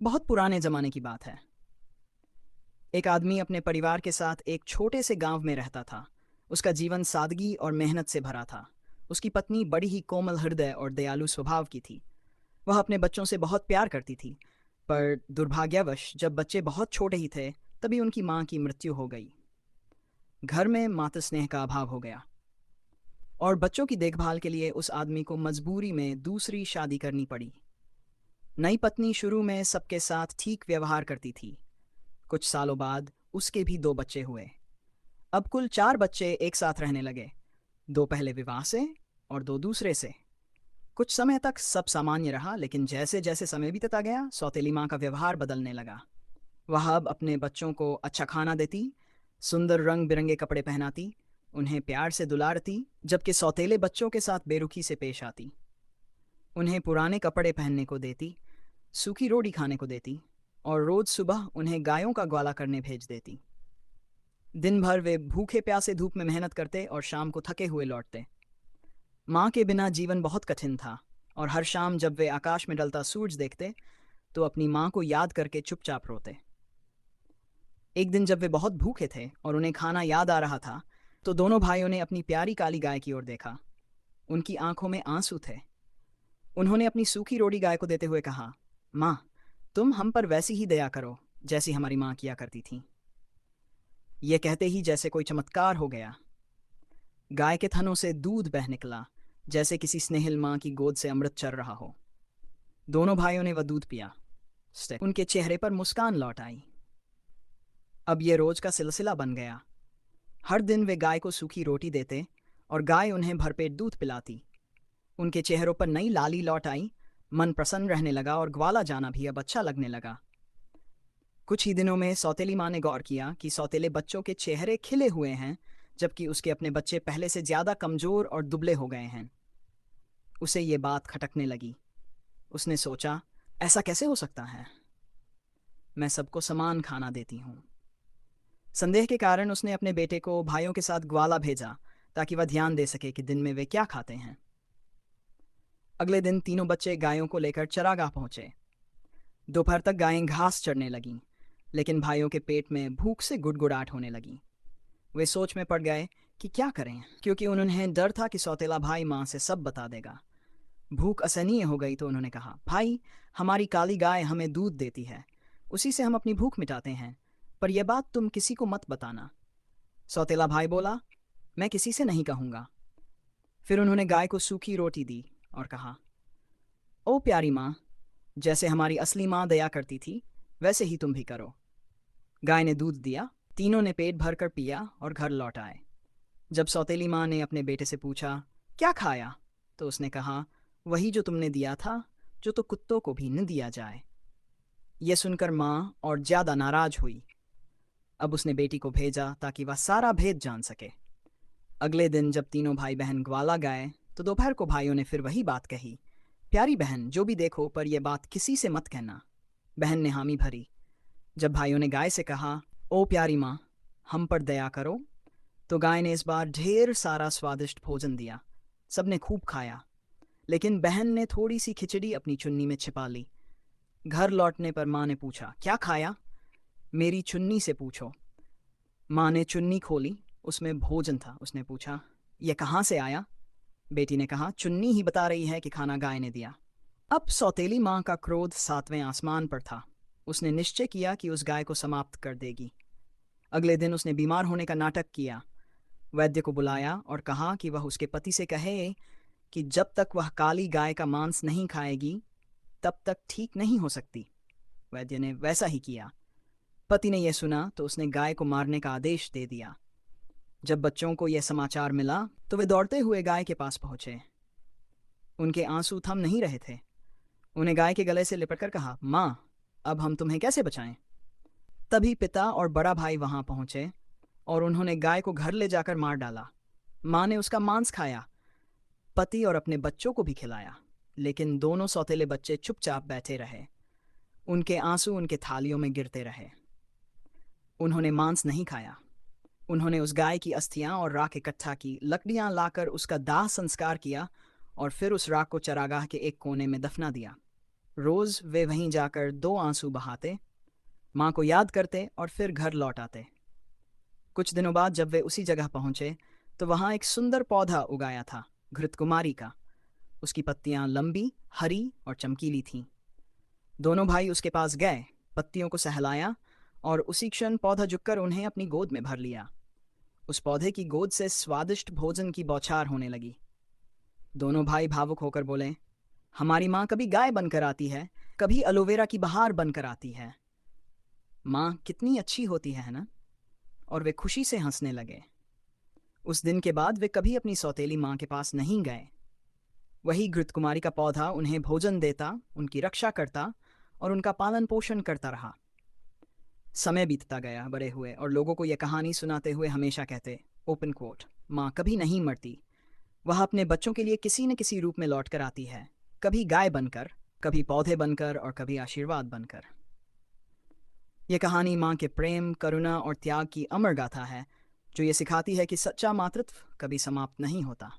बहुत पुराने जमाने की बात है। एक आदमी अपने परिवार के साथ एक छोटे से गांव में रहता था। उसका जीवन सादगी और मेहनत से भरा था। उसकी पत्नी बड़ी ही कोमल हृदय और दयालु स्वभाव की थी। वह अपने बच्चों से बहुत प्यार करती थी। पर दुर्भाग्यवश जब बच्चे बहुत छोटे ही थे, तभी उनकी मां की मृत्यु हो गई। घर में मातृ स्नेह का अभाव हो गया और बच्चों की देखभाल के लिए उस आदमी को मजबूरी में दूसरी शादी करनी पड़ी। नई पत्नी शुरू में सबके साथ ठीक व्यवहार करती थी। कुछ सालों बाद उसके भी दो बच्चे हुए। अब कुल चार बच्चे एक साथ रहने लगे। दो पहले विवाह से और दो दूसरे से। कुछ समय तक सब सामान्य रहा, लेकिन जैसे जैसे समय बीतता गया, सौतेली माँ का व्यवहार बदलने लगा। वह अब अपने बच्चों को अच्छा खाना देती, सुंदर रंग बिरंगे कपड़े पहनाती, उन्हें प्यार से दुलारती, जबकि सौतेले बच्चों के साथ बेरुखी से पेश आती। उन्हें पुराने कपड़े पहनने को देती, सूखी रोटी खाने को देती और रोज सुबह उन्हें गायों का ग्वाला करने भेज देती। दिन भर वे भूखे प्यासे धूप में मेहनत करते और शाम को थके हुए लौटते। माँ के बिना जीवन बहुत कठिन था, और हर शाम जब वे आकाश में ढलता सूरज देखते तो अपनी माँ को याद करके चुपचाप रोते। एक दिन जब वे बहुत भूखे थे और उन्हें खाना याद आ रहा था, तो दोनों भाइयों ने अपनी प्यारी काली गाय की ओर देखा। उनकी आंखों में आंसू थे। उन्होंने अपनी सूखी रोटी गाय को देते हुए कहा, माँ, तुम हम पर वैसी ही दया करो जैसी हमारी माँ किया करती थी। ये कहते ही जैसे कोई चमत्कार हो गया। गाय के थनों से दूध बह निकला, जैसे किसी स्नेहिल माँ की गोद से अमृत चर रहा हो। दोनों भाइयों ने वह दूध पिया। उनके चेहरे पर मुस्कान लौट आई। अब ये रोज का सिलसिला बन गया। हर दिन वे गाय को सूखी रोटी देते और गाय उन्हें भरपेट दूध पिलाती। उनके चेहरों पर नई लाली लौट आई, मन प्रसन्न रहने लगा और ग्वाला जाना भी अब अच्छा लगने लगा। कुछ ही दिनों में सौतेली माँ ने गौर किया कि सौतेले बच्चों के चेहरे खिले हुए हैं, जबकि उसके अपने बच्चे पहले से ज्यादा कमजोर और दुबले हो गए हैं। उसे ये बात खटकने लगी। उसने सोचा, ऐसा कैसे हो सकता है? मैं सबको समान खाना देती हूँ। संदेह के कारण उसने अपने बेटे को भाइयों के साथ ग्वाला भेजा, ताकि वह ध्यान दे सके कि दिन में वे क्या खाते हैं। अगले दिन तीनों बच्चे गायों को लेकर चरागाह पहुंचे। दोपहर तक गायें घास चरने लगीं, लेकिन भाइयों के पेट में भूख से गुड़गुड़ाहट होने लगी। वे सोच में पड़ गए कि क्या करें, क्योंकि उन्हें डर था कि सौतेला भाई माँ से सब बता देगा। भूख असहनीय हो गई तो उन्होंने कहा, भाई, हमारी काली गाय हमें दूध देती है, उसी से हम अपनी भूख मिटाते हैं, पर यह बात तुम किसी को मत बताना। सौतेला भाई बोला, मैं किसी से नहीं कहूँगा। फिर उन्होंने गाय को सूखी रोटी दी और कहा, ओ प्यारी माँ, जैसे हमारी असली माँ दया करती थी, वैसे ही तुम भी करो। गाय ने दूध दिया। तीनों ने पेट भर कर पिया और घर लौट आए। जब सौतेली माँ ने अपने बेटे से पूछा, क्या खाया, तो उसने कहा, वही जो तुमने दिया था, जो तो कुत्तों को भी न दिया जाए। यह सुनकर माँ और ज्यादा नाराज हुई। अब उसने बेटी को भेजा ताकि वह सारा भेद जान सके। अगले दिन जब तीनों भाई बहन ग्वाला गए, तो दोपहर को भाइयों ने फिर वही बात कही, प्यारी बहन, जो भी देखो पर यह बात किसी से मत कहना। बहन ने हामी भरी। जब भाइयों ने गाय से कहा, ओ प्यारी माँ, हम पर दया करो, तो गाय ने इस बार ढेर सारा स्वादिष्ट भोजन दिया। सबने खूब खाया, लेकिन बहन ने थोड़ी सी खिचड़ी अपनी चुन्नी में छिपा ली। घर लौटने पर माँ ने पूछा, क्या खाया? मेरी चुन्नी से पूछो। माँ ने चुन्नी खोली, उसमें भोजन था। उसने पूछा, यह कहाँ से आया? बेटी ने कहा, चुन्नी ही बता रही है कि खाना गाय ने दिया। अब सौतेली माँ का क्रोध सातवें आसमान पर था। उसने निश्चय किया कि उस गाय को समाप्त कर देगी। अगले दिन उसने बीमार होने का नाटक किया। वैद्य को बुलाया और कहा कि वह उसके पति से कहे कि जब तक वह काली गाय का मांस नहीं खाएगी, तब तक ठीक नहीं हो सकती। वैद्य ने वैसा ही किया। पति ने यह सुना तो उसने गाय को मारने का आदेश दे दिया। जब बच्चों को यह समाचार मिला तो वे दौड़ते हुए गाय के पास पहुंचे। उनके आंसू थम नहीं रहे थे। उन्हें गाय के गले से लिपटकर कहा, माँ, अब हम तुम्हें कैसे बचाएं? तभी पिता और बड़ा भाई वहां पहुंचे और उन्होंने गाय को घर ले जाकर मार डाला। माँ ने उसका मांस खाया, पति और अपने बच्चों को भी खिलाया, लेकिन दोनों सौतेले बच्चे चुपचाप बैठे रहे। उनके आंसू उनके थालियों में गिरते रहे। उन्होंने मांस नहीं खाया। उन्होंने उस गाय की अस्थियां और राख इकट्ठा की, लकड़ियां लाकर उसका दाह संस्कार किया और फिर उस राख को चरागाह के एक कोने में दफना दिया। रोज वे वहीं जाकर 2 आंसू बहाते, माँ को याद करते और फिर घर लौट आते। कुछ दिनों बाद जब वे उसी जगह पहुंचे तो वहां एक सुंदर पौधा उगाया था, घृतकुमारी का। उसकी पत्तियां लंबी, हरी और चमकीली थीं। दोनों भाई उसके पास गए, पत्तियों को सहलाया और उसी क्षण पौधा झुककर उन्हें अपनी गोद में भर लिया। उस पौधे की गोद से स्वादिष्ट भोजन की बौछार होने लगी। दोनों भाई भावुक होकर बोले, हमारी माँ कभी गाय बनकर आती है, कभी एलोवेरा की बहार बनकर आती है। माँ कितनी अच्छी होती है ना। और वे खुशी से हंसने लगे। उस दिन के बाद वे कभी अपनी सौतेली माँ के पास नहीं गए। वही घृतकुमारी का पौधा उन्हें भोजन देता, उनकी रक्षा करता और उनका पालन पोषण करता रहा। समय बीतता गया, बड़े हुए और लोगों को यह कहानी सुनाते हुए हमेशा कहते, ओपन कोट, माँ कभी नहीं मरती। वह अपने बच्चों के लिए किसी न किसी रूप में लौट कर आती है, कभी गाय बनकर, कभी पौधे बनकर और कभी आशीर्वाद बनकर। यह कहानी माँ के प्रेम, करुणा और त्याग की अमर गाथा है, जो ये सिखाती है कि सच्चा मातृत्व कभी समाप्त नहीं होता।